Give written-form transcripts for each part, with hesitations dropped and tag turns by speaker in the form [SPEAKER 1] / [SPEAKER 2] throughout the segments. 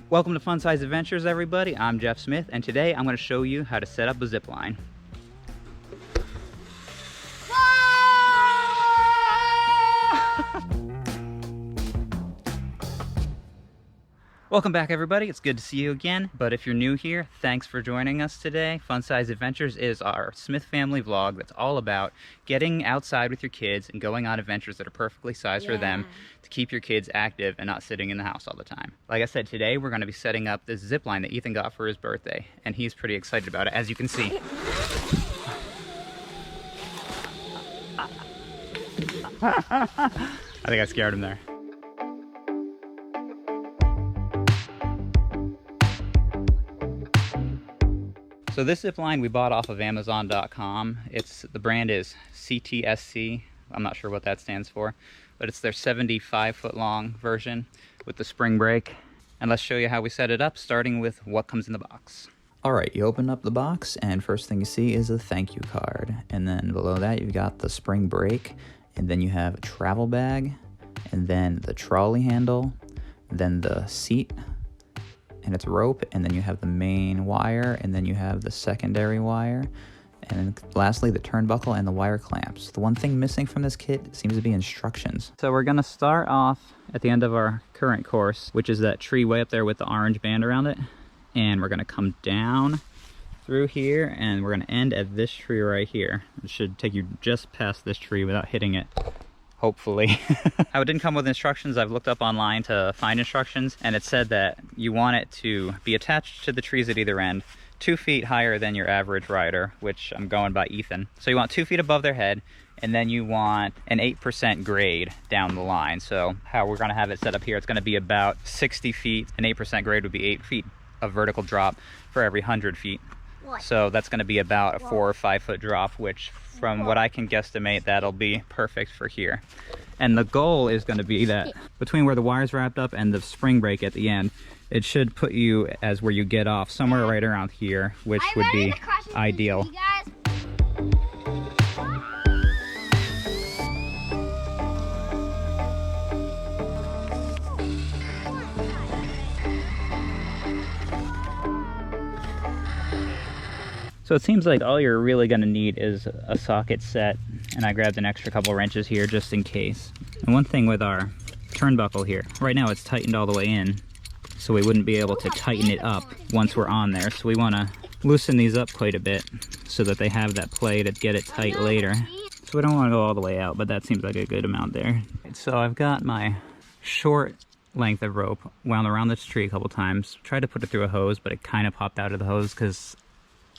[SPEAKER 1] Welcome to Fun Size Adventures, everybody. I'm Jeff Smith, and today I'm going to show you how to set up a zip line. Welcome back, everybody. It's good to see you again. But if you're new here, thanks for joining us today. Fun Size Adventures is our Smith family vlog that's all about getting outside with your kids and going on adventures that are perfectly sized for them to keep your kids active and not sitting in the house all the time. Like I said, today we're going to be setting up this zip line that Ethan got for his birthday, and he's pretty excited about it, as you can see. I think I scared him there. So this zip line we bought off of Amazon.com. The brand is CTSC. I'm not sure what that stands for, but it's their 75-foot long version with the spring brake. And let's show you how we set it up, starting with what comes in the box. All right, you open up the box, and first thing you see is a thank you card. And then below that, you've got the spring brake, and then you have a travel bag, and then the trolley handle, then the seat, and it's rope, and then you have the main wire, and then you have the secondary wire, and then lastly the turnbuckle and the wire clamps. The one thing missing from this kit seems to be instructions. So we're gonna start off at the end of our current course, which is that tree way up there with the orange band around it, and we're gonna come down through here, and we're gonna end at this tree right here. It should take you just past this tree without hitting it. Hopefully. It didn't come with instructions. I've looked up online to find instructions, and it said that you want it to be attached to the trees at either end, 2 feet higher than your average rider, which I'm going by Ethan. So you want 2 feet above their head, and then you want an 8% grade down the line. So how we're gonna have it set up here, it's gonna be about 60 feet. An 8% grade would be 8 feet of vertical drop for every 100 feet. So that's gonna be about a 4 or 5 foot drop, which from what I can guesstimate, that'll be perfect for here. And the goal is going to be that between where the wire's wrapped up and the spring brake at the end, it should put you as where you get off, somewhere right around here, which would be ideal. So it seems like all you're really going to need is a socket set, and I grabbed an extra couple wrenches here just in case. And one thing with our turnbuckle here, right now it's tightened all the way in, so we wouldn't be able to tighten it up once we're on there. So we want to loosen these up quite a bit so that they have that play to get it tight later. So we don't want to go all the way out, but that seems like a good amount there. So I've got my short length of rope wound around this tree a couple times. Tried to put it through a hose, but it kind of popped out of the hose because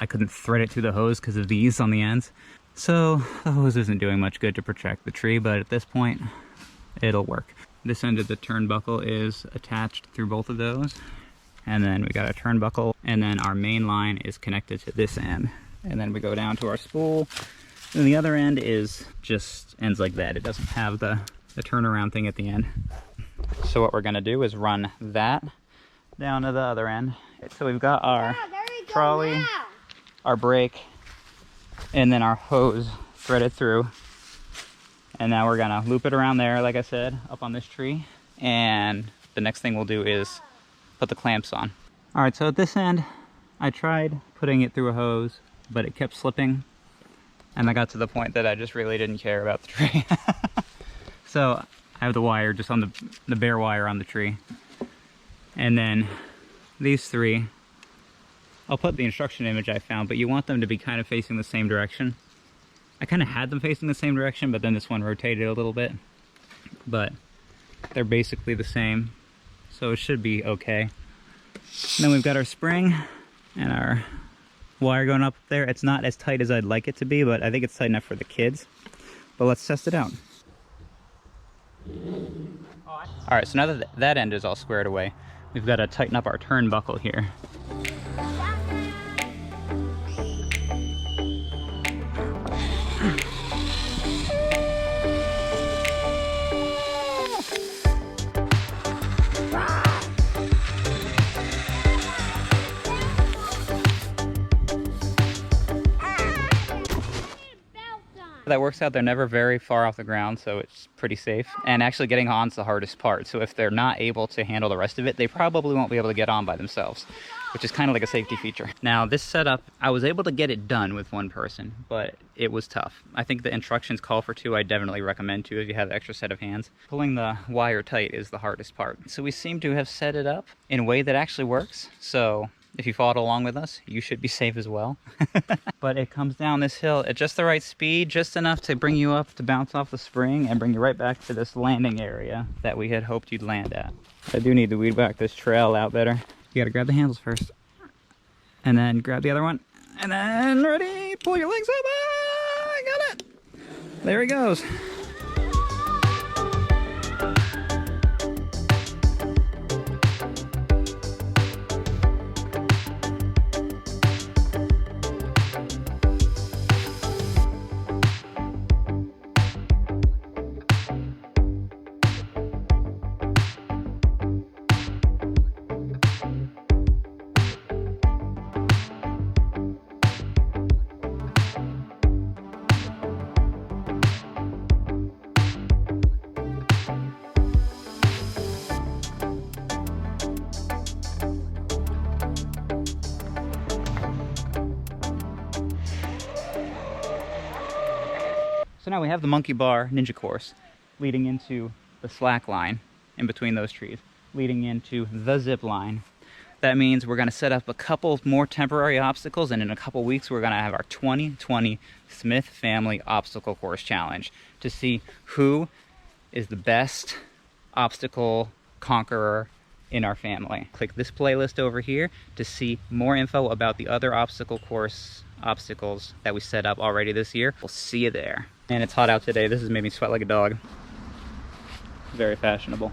[SPEAKER 1] I couldn't thread it through the hose because of these on the ends. So the hose isn't doing much good to protect the tree, but at this point, it'll work. This end of the turnbuckle is attached through both of those. And then we got a turnbuckle, and then our main line is connected to this end. And then we go down to our spool, and the other end is just ends like that. It doesn't have the turnaround thing at the end. So what we're gonna do is run that down to the other end. So we've got our trolley, our brake, and then our hose threaded through. And now we're gonna loop it around there, like I said, up on this tree. And the next thing we'll do is put the clamps on. All right, so at this end, I tried putting it through a hose, but it kept slipping. And I got to the point that I just really didn't care about the tree. So I have the wire just on the bare wire on the tree. And then these three, I'll put the instruction image I found, but you want them to be kind of facing the same direction. I kind of had them facing the same direction, but then this one rotated a little bit. But they're basically the same, so it should be okay. And then we've got our spring and our wire going up there. It's not as tight as I'd like it to be, but I think it's tight enough for the kids. But let's test it out. All right, so now that that end is all squared away, we've got to tighten up our turnbuckle here. That works out. They're never very far off the ground, so it's pretty safe. And actually getting on's the hardest part. So if they're not able to handle the rest of it, they probably won't be able to get on by themselves, which is kind of like a safety feature. Now this setup, I was able to get it done with one person, but it was tough. I think the instructions call for 2. I definitely recommend 2 if you have an extra set of hands. Pulling the wire tight is the hardest part. So we seem to have set it up in a way that actually works. So if you followed along with us, you should be safe as well. But it comes down this hill at just the right speed, just enough to bring you up to bounce off the spring and bring you right back to this landing area that we had hoped you'd land at. I do need to weed back this trail out better. You gotta grab the handles first. And then grab the other one. And then ready, pull your legs up. Ah, I got it. There he goes. So now we have the monkey bar ninja course leading into the slack line in between those trees, leading into the zip line. That means we're going to set up a couple more temporary obstacles, and in a couple weeks we're going to have our 2020 Smith Family Obstacle Course Challenge to see who is the best obstacle conqueror in our family. Click this playlist over here to see more info about the other obstacle course obstacles that we set up already this year. We'll see you there. And it's hot out today. This has made me sweat like a dog. Very fashionable.